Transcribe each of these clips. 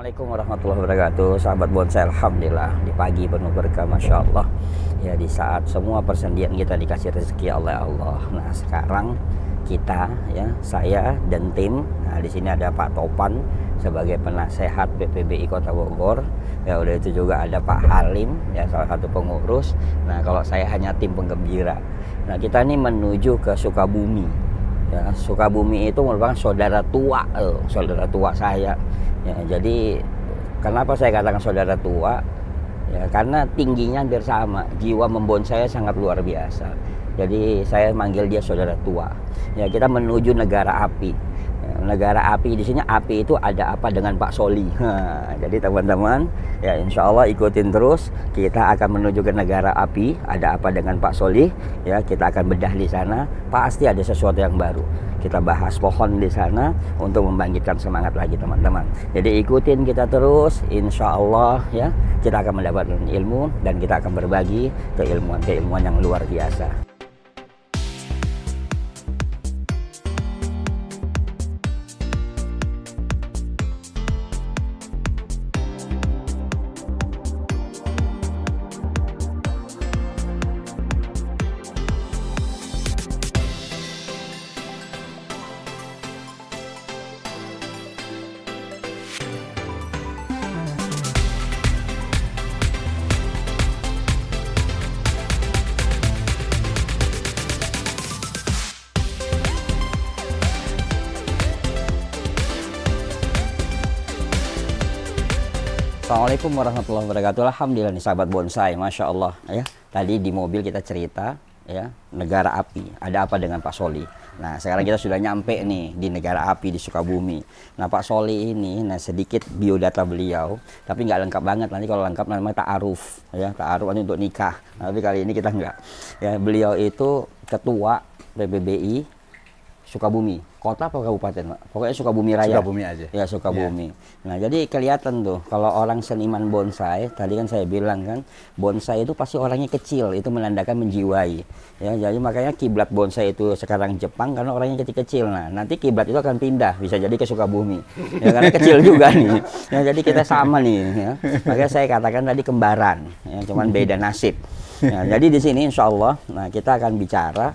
Assalamualaikum warahmatullahi wabarakatuh. Sahabat bonsai, alhamdulillah di pagi penuh berkah, masya Allah. Ya, di saat semua persendian kita dikasih rezeki oleh Allah. Nah, sekarang kita, ya, saya dan tim. Nah, di sini ada Pak Topan sebagai penasehat BPBI Kota Bogor. Ya, udah itu juga ada Pak Halim, ya, salah satu pengurus. Nah, kalau saya hanya tim penggembira. Nah, kita ini menuju ke Sukabumi. Ya, Sukabumi itu merupakan saudara tua saya. Ya, jadi kenapa saya katakan saudara tua? Ya, karena tingginya hampir sama, jiwa membonsai sangat luar biasa. Jadi saya manggil dia saudara tua. Ya, kita menuju negara api. Ya, negara api di sini, api itu ada apa dengan Pak Soli. Jadi teman-teman, ya insya Allah ikutin terus. Kita akan menuju ke negara api. Ada apa dengan Pak Soli? Ya, kita akan bedah di sana. Pasti ada sesuatu yang baru. Kita bahas pohon di sana untuk membangkitkan semangat lagi teman-teman. Jadi ikutin kita terus, insya Allah ya kita akan mendapatkan ilmu dan kita akan berbagi keilmuan yang luar biasa. Assalamualaikum warahmatullahi wabarakatuh. Alhamdulillah nih sahabat bonsai, masya Allah ya. Tadi di mobil kita cerita ya negara api. Ada apa dengan Pak Soli? Nah sekarang kita sudah nyampe nih di negara api di Sukabumi. Nah Pak Soli ini, nah sedikit biodata beliau, tapi nggak lengkap banget. Nanti kalau lengkap namanya ta'aruf ya, ta'aruf nanti untuk nikah. Nah, tapi kali ini kita nggak. Ya beliau itu ketua PBBI Sukabumi, kota apa kabupaten, Pak? Pokoknya Sukabumi Raya. Sukabumi aja. Ya, Sukabumi. Yeah. Nah, jadi kelihatan tuh kalau orang seniman bonsai, tadi kan saya bilang kan, bonsai itu pasti orangnya kecil, itu menandakan menjiwai. Ya, jadi makanya kiblat bonsai itu sekarang Jepang karena orangnya kecil-kecil. Nah, nanti kiblat itu akan pindah, bisa jadi ke Sukabumi. Ya, karena kecil juga nih. Ya, jadi kita sama nih ya. Makanya saya katakan tadi kembaran, ya, cuman beda nasib. Ya, jadi di sini insya Allah, nah kita akan bicara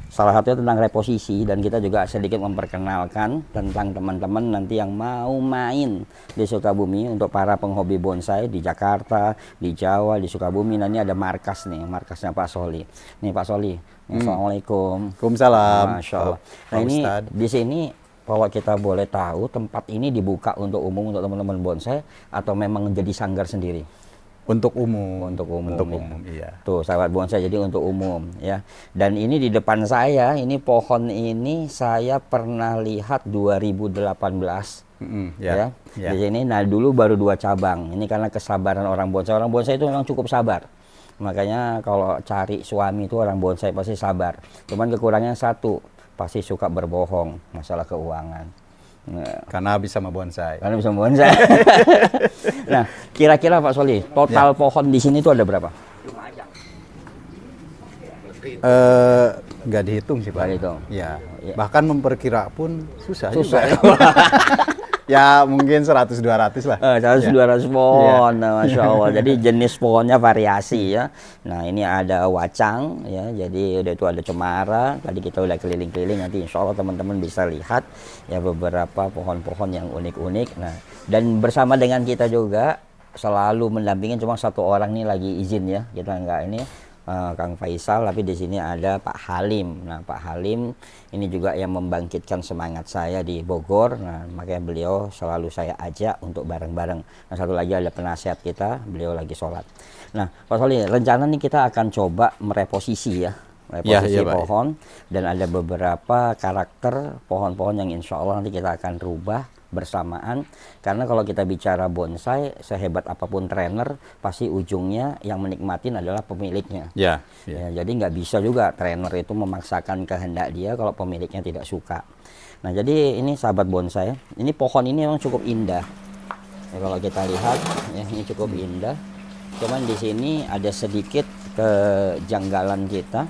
salah satunya tentang reposisi, dan kita juga sedikit memperkenalkan tentang teman-teman nanti yang mau main di Sukabumi untuk para penghobi bonsai di Jakarta, di Jawa, di Sukabumi. Nah, ini ada markas nih, markasnya Pak Soli. Nih Pak Soli, Assalamualaikum. Waalaikumsalam. Masya Allah. Nah ini di sini kalau kita boleh tahu tempat ini dibuka untuk umum untuk teman-teman bonsai atau memang jadi sanggar sendiri? Untuk umum. Untuk umum, untuk ya. umum, iya. Tuh sahabat bonsai, jadi untuk umum ya. Dan ini di depan saya, ini pohon ini saya pernah lihat 2018 ya. Di sini, nah dulu baru 2 cabang. Ini karena kesabaran orang bonsai itu memang cukup sabar. Makanya kalau cari suami itu orang bonsai pasti sabar. Cuman kekurangannya satu, pasti suka berbohong, masalah keuangan. Nah, karena bisa membonsai. Karena bisa membonsai. Nah, kira-kira Pak Soli, total pohon di sini itu ada berapa? Nggak dihitung sih Pak. Nggak dihitung. Ya. Ya. Bahkan memperkira pun susah Susah. Ya mungkin 100-200 lah. 100-200 pohon, nah, Masya Allah. Jadi jenis pohonnya variasi ya. Nah ini ada wacang ya, jadi udah itu ada cemara. Tadi kita udah keliling-keliling, nanti insya Allah teman-teman bisa lihat ya beberapa pohon-pohon yang unik-unik. Nah dan bersama dengan kita juga selalu mendampingin cuma 1 orang nih lagi izin ya, kita nggak ini. Kang Faisal, tapi di sini ada Pak Halim. Nah, Pak Halim ini juga yang membangkitkan semangat saya di Bogor. Nah, makanya beliau selalu saya ajak untuk bareng-bareng. Nah, satu lagi ada penasehat kita, beliau lagi sholat. Nah, Pak Soli, rencana nih kita akan coba mereposisi ya, reposisi pohon. Dan ada beberapa karakter pohon-pohon yang insya Allah nanti kita akan rubah bersamaan, karena kalau kita bicara bonsai, sehebat apapun trainer pasti ujungnya yang menikmatin adalah pemiliknya. Ya, jadi nggak bisa juga trainer itu memaksakan kehendak dia kalau pemiliknya tidak suka. Nah jadi ini sahabat bonsai, ini pohon ini memang cukup indah ya, kalau kita lihat ya, ini cukup indah. Cuman di sini ada sedikit kejanggalan kita,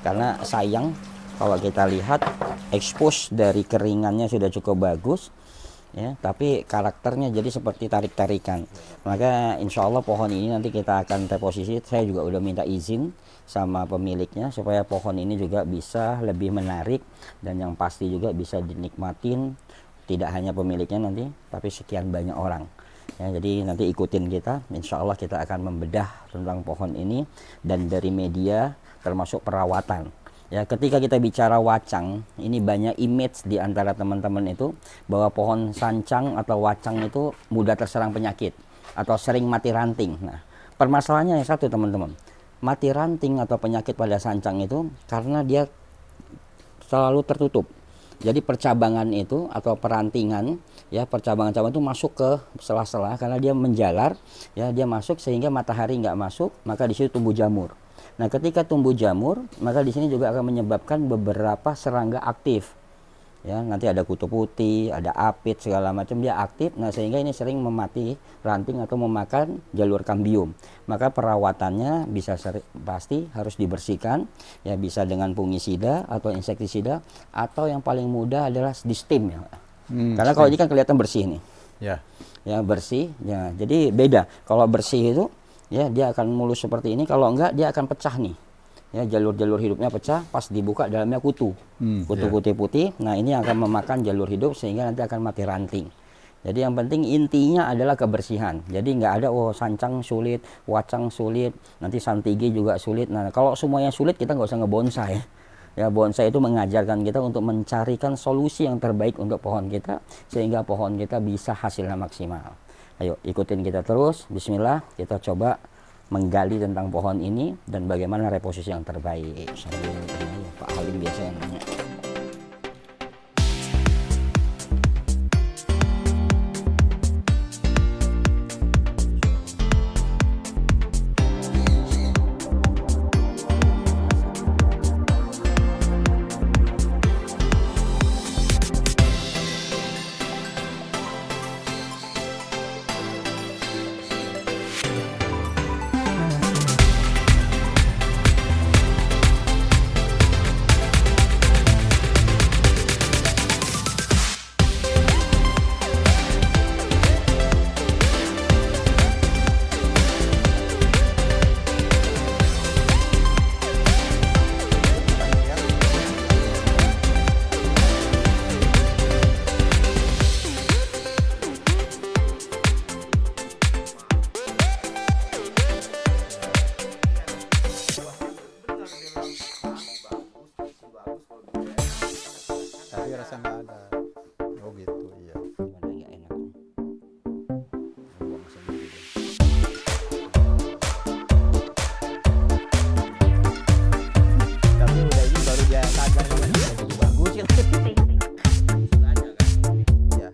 karena sayang kalau kita lihat expose dari keringannya sudah cukup bagus. ya, tapi karakternya jadi seperti tarik-tarikan. Maka insya Allah pohon ini nanti kita akan reposisi. Saya juga udah minta izin sama pemiliknya supaya pohon ini juga bisa lebih menarik dan yang pasti juga bisa dinikmatin tidak hanya pemiliknya nanti, tapi sekian banyak orang. Ya, jadi nanti ikutin kita, insya Allah kita akan membedah tentang pohon ini dan dari media termasuk perawatan. Ya, ketika kita bicara wacang, ini banyak image di antara teman-teman itu bahwa pohon sancang atau wacang itu mudah terserang penyakit atau sering mati ranting. Nah, permasalahannya yang satu teman-teman, mati ranting atau penyakit pada sancang itu karena dia selalu tertutup. Jadi percabangan itu atau perantingan, ya percabangan-cabangan itu masuk ke sela-sela karena dia menjalar, ya dia masuk sehingga matahari nggak masuk, maka di situ tumbuh jamur. Nah, ketika tumbuh jamur, maka di sini juga akan menyebabkan beberapa serangga aktif. Ya, nanti ada kutu putih, ada apit segala macam dia aktif. Nah, sehingga ini sering memati ranting atau memakan jalur kambium. Maka perawatannya bisa pasti harus dibersihkan, ya bisa dengan fungisida atau insektisida atau yang paling mudah adalah di steam ya. Karena kalau ini kan kelihatan bersih nih. Ya. Ya, bersih. Ya, jadi beda. Kalau bersih itu ya dia akan mulus seperti ini, kalau enggak dia akan pecah nih. Ya, jalur-jalur hidupnya pecah, pas dibuka dalamnya kutu. Kutu putih-putih. Nah, ini akan memakan jalur hidup sehingga nanti akan mati ranting. Jadi yang penting intinya adalah kebersihan. Jadi nggak ada sancang sulit, wacang sulit, nanti santigi juga sulit. Nah, kalau semuanya sulit kita nggak usah ngebonsai. Ya, bonsai itu mengajarkan kita untuk mencarikan solusi yang terbaik untuk pohon kita sehingga pohon kita bisa hasilnya maksimal. Ayo ikutin kita terus. Bismillah, kita coba menggali tentang pohon ini dan bagaimana reposisi yang terbaik. Sambil ini Pak Halim biasa yang nanya. Tapi rasa nggak ada. Oh gitu, iya. Gimana nggak enak? Buang sendiri deh. Tapi udah ini baru dia sadar kan jadi bagus ya. Ya.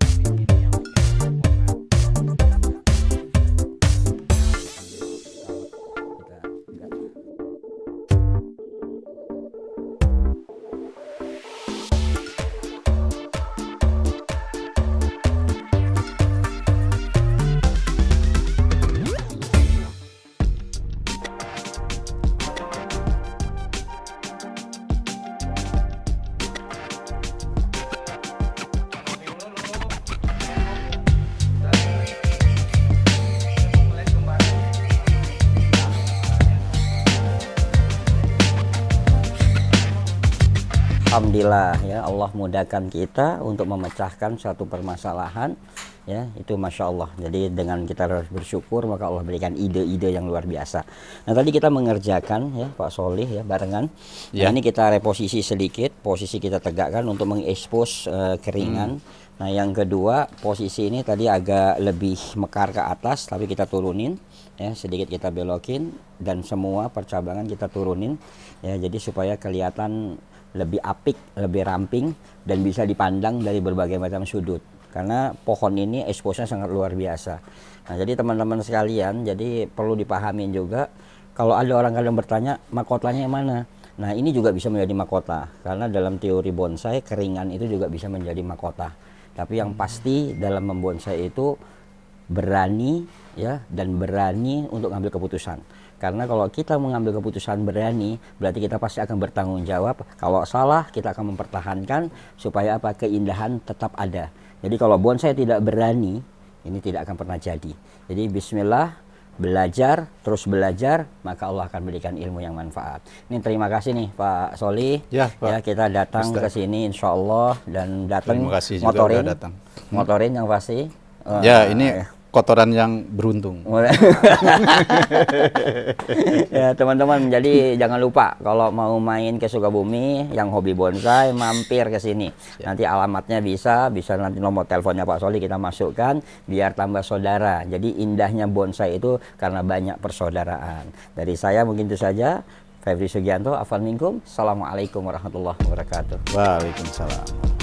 Alhamdulillah ya Allah mudahkan kita untuk memecahkan suatu permasalahan ya itu Masya Allah. Jadi dengan kita harus bersyukur maka Allah berikan ide-ide yang luar biasa. Nah tadi kita mengerjakan ya Pak Solih ya barengan. Ya. Nah, ini kita reposisi sedikit, posisi kita tegakkan untuk mengekspos keringan. Nah yang kedua posisi ini tadi agak lebih mekar ke atas tapi kita turunin ya sedikit kita belokin dan semua percabangan kita turunin ya jadi supaya kelihatan lebih apik, lebih ramping dan bisa dipandang dari berbagai macam sudut. Karena pohon ini eksposnya sangat luar biasa. Nah, jadi teman-teman sekalian, jadi perlu dipahamin juga kalau ada orang kadang bertanya, mahkotanya yang mana? Nah, ini juga bisa menjadi mahkota. Karena dalam teori bonsai, keringan itu juga bisa menjadi mahkota. Tapi yang pasti dalam membonsai itu berani ya dan berani untuk mengambil keputusan. Karena kalau kita mengambil keputusan berani, berarti kita pasti akan bertanggung jawab. Kalau salah, kita akan mempertahankan supaya apa keindahan tetap ada. Jadi kalau bonsai tidak berani, ini tidak akan pernah jadi. Jadi bismillah, belajar, terus belajar, maka Allah akan berikan ilmu yang manfaat. Ini terima kasih nih Pak Soli. Ya, Pak. Ya, kita datang ke Ustaz. sini insya Allah dan datang Terima kasih juga udah datang. motorin yang pasti. Ya, ini kotoran yang beruntung. Ya teman-teman, jadi jangan lupa kalau mau main ke Sukabumi yang hobi bonsai, mampir ke sini. Nanti alamatnya bisa nanti nomor teleponnya Pak Soli kita masukkan biar tambah saudara. Jadi indahnya bonsai itu karena banyak persaudaraan. Dari saya mungkin itu saja. Febri Sugianto, Afwan Minkum. Assalamualaikum warahmatullahi wabarakatuh. Waalaikumsalam.